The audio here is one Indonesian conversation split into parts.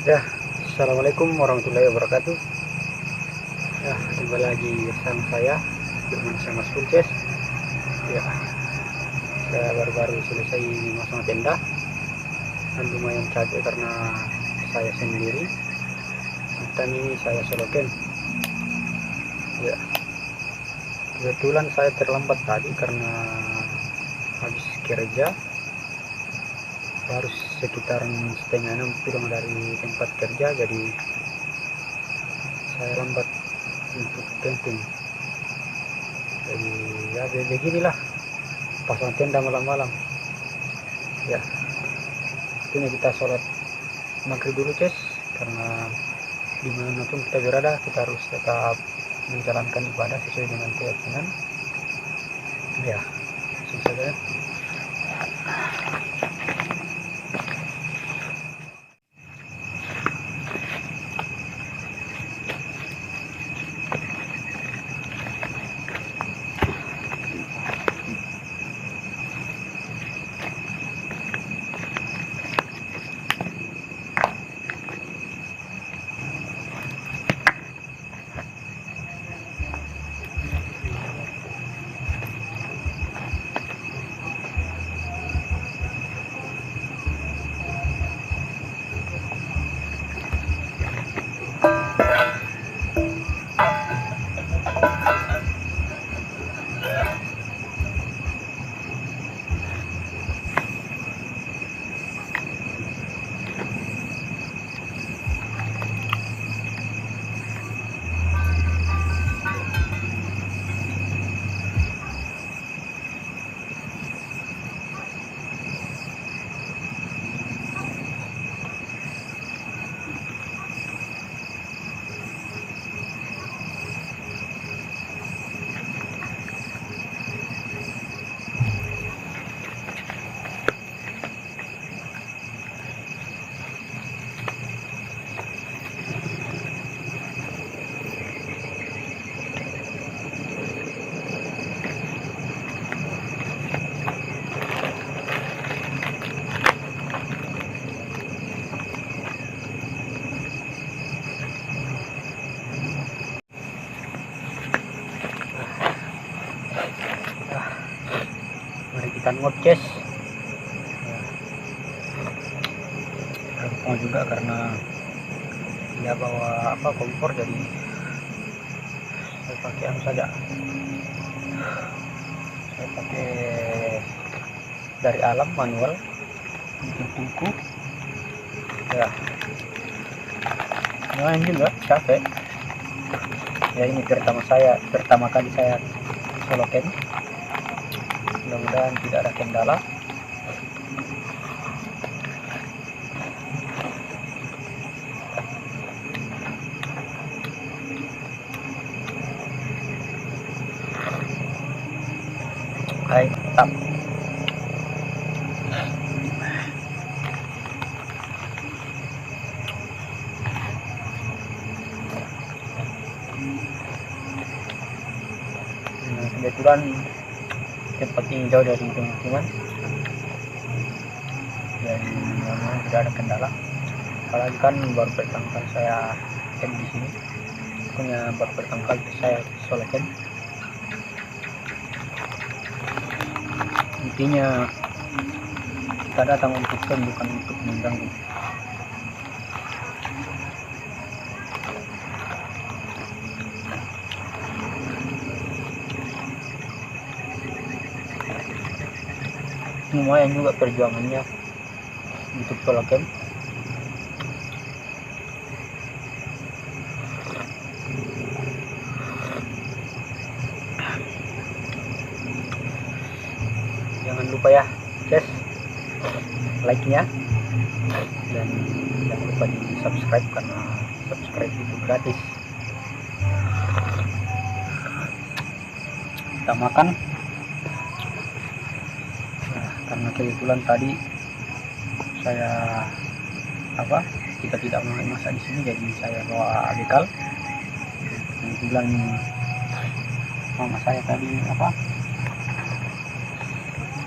Ya, assalamualaikum warahmatullahi wabarakatuh. Ya, kembali lagi bersama saya Firman Mas Kunces. Ya, saya baru-baru selesai memasang tenda dan lumayan capek karena saya sendiri dan ini saya solokan. Ya, kebetulan saya terlambat tadi karena habis kerja, baru sekitaran setengah 6 pulang dari tempat kerja, jadi saya lambat untuk camping. Jadi ya beginilah pasang tenda malam-malam. Ya, ini kita sholat maghrib dulu, Ces, karena dimanapun kita berada kita harus tetap menjalankan ibadah sesuai dengan keyakinan. Ya, langsung saja. Mari kita ngoceh. Mau juga karena dia bawa kompor, jadi saya pakai saja. Saya pakai dari alam manual bikin tungku. Ya, lumayan juga capek. Ya, ini pertama kali saya solo camp. Mudah-mudahan tidak ada kendala. Hai, tetap. Kebetulan tempat ini jauh dari pemukiman, jadi memang tidak ada kendala. Apalagi kan baru pertama kali saya camp di sini, baru pertama kali saya solo camp. Intinya kita datang untuk camp, bukan untuk mengganggu. Lumayan juga perjuangannya untuk solo camp. Jangan lupa ya, guys, like-nya, dan jangan lupa di subscribe karena subscribe itu gratis. Kita makan. Nah, karena kebetulan tadi kita tidak mau masak di sini, jadi saya bawa bekal. Kebetulan mama saya tadi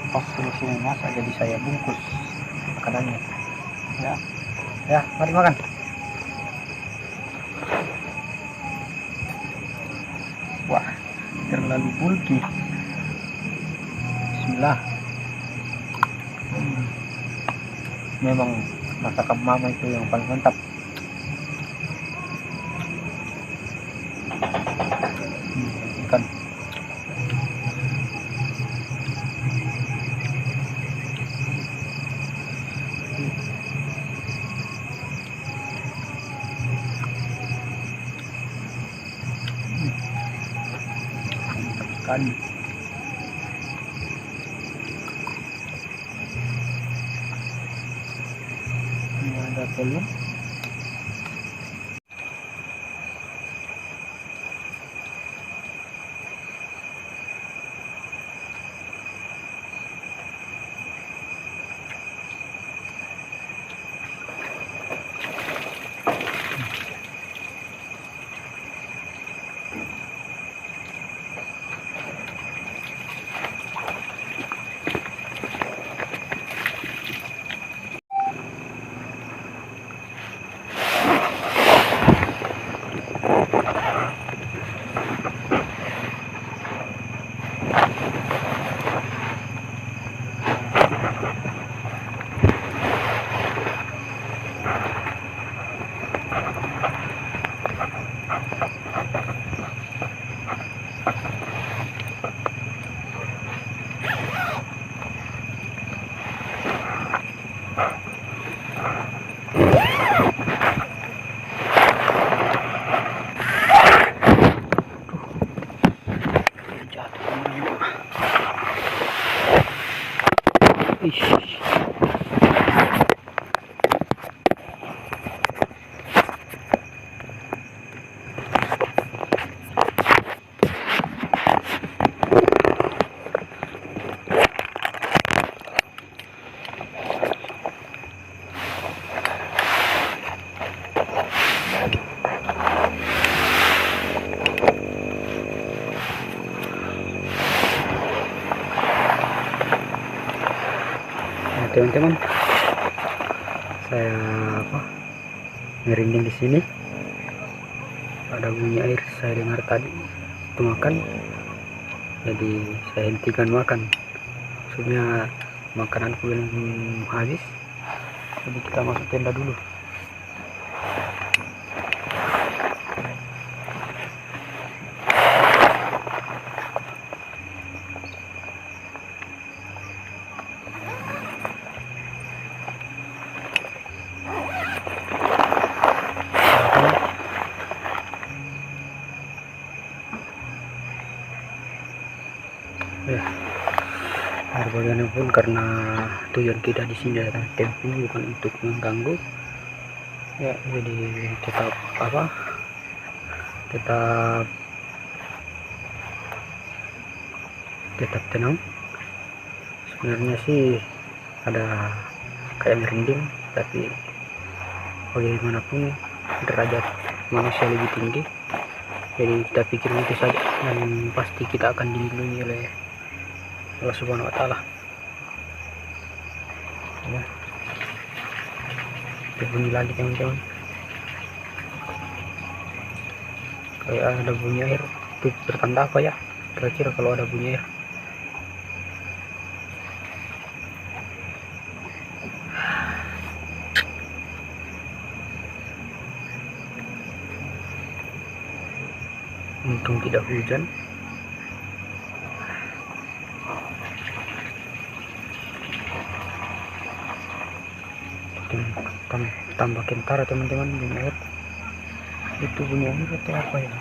pas selesai masak, jadi saya bungkus makanannya. Ya, mari makan. lalu pulki. Bismillah. Memang masakan mama itu yang paling mantap. Ikan. Mantap sekali. Ini ada telur. Teman-teman, saya merinding di sini. Ada bunyi air saya dengar tadi itu makan, jadi saya hentikan makan. Maksudnya makananku belum habis, jadi kita masuk tenda dulu. Ya, air bagiannya pun karena tujuan kita di sini adalah camping, bukan untuk mengganggu. Ya, jadi tetap tetap tenang. Sebenarnya sih ada kayak merinding, tapi bagaimanapun derajat manusia lebih tinggi, jadi kita pikir itu saja, dan pasti kita akan dilindungi oleh Allah Subhanahu wa Ta'ala. Ya, bunyi lagi teman-teman, kayak ada bunyi air. Itu pertanda apa ya kira-kira kalau ada bunyi air? Untung tidak hujan. Tambah kentara teman-teman bunyi air. Itu bunyi air atau apa ya?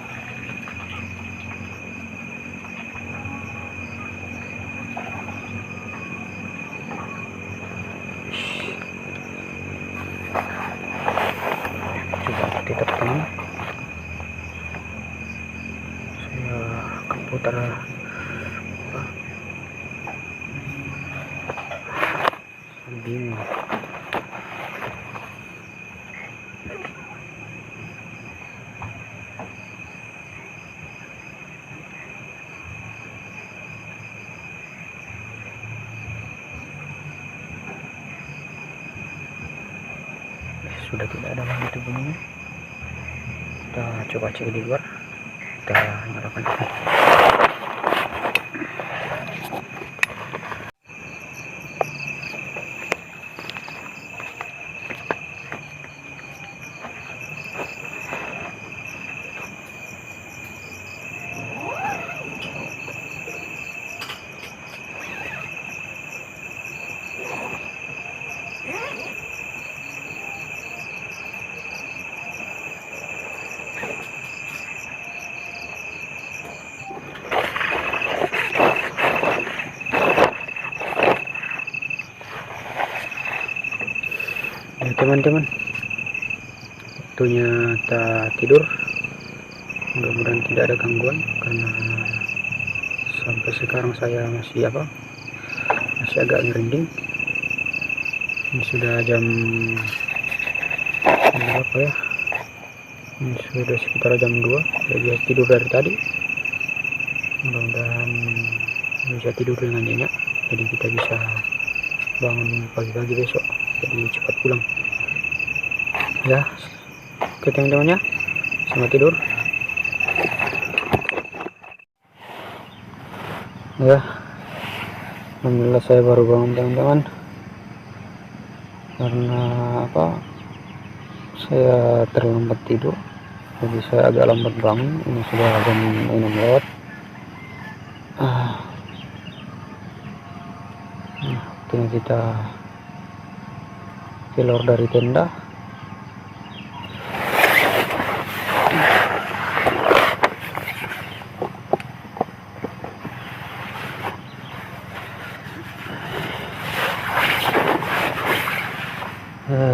Coba tetap tenang. Saya akan putar bingung. Sudah tidak ada lagi itu bunyinya. Kita coba cek di luar, kita nyalakan. teman-teman, waktunya kita tidur. Mudah-mudahan tidak ada gangguan, karena sampai sekarang saya masih agak merinding. Ini sudah jam berapa ya? Ini sudah sekitar jam 2. Jadi tidur dari tadi. Mudah-mudahan bisa tidur dengan nyenyak, jadi kita bisa bangun pagi-pagi besok, jadi cepat pulang ya. Oke teman-teman ya, selamat tidur ya. Alhamdulillah saya baru bangun teman-teman, karena saya terlambat tidur, jadi saya agak lambat bangun. Ini sudah jam 6 lewat. Waktunya kita keluar dari tenda.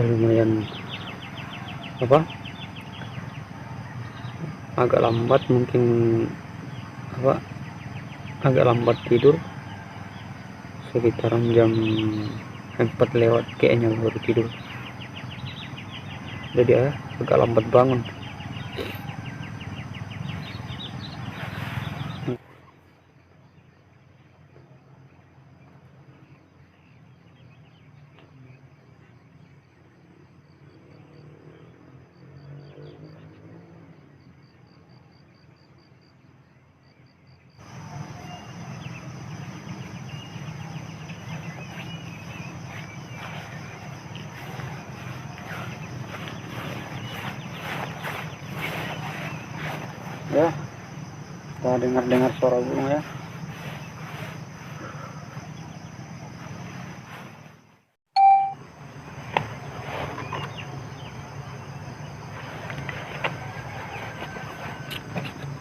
Lumayan agak lambat, mungkin agak lambat tidur, sekitaran jam 4 lewat kayaknya baru tidur, jadi agak lambat bangun. Ya, kita dengar suara burung ya.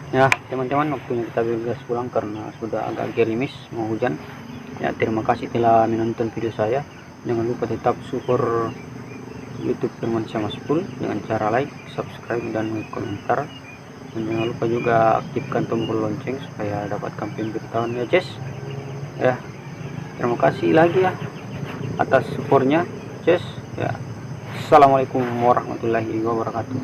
Ya teman-teman, waktunya kita bergegas pulang karena sudah agak gerimis, mau hujan ya. Terima kasih telah menonton video saya. Jangan lupa tetap support YouTube Firmansyah Maspul dengan cara like, subscribe, dan komentar. Dan jangan lupa juga aktifkan tombol lonceng supaya dapatkan pemberitahuan ya Jess ya. Terima kasih lagi ya atas supportnya Jess ya. Assalamualaikum warahmatullahi wabarakatuh.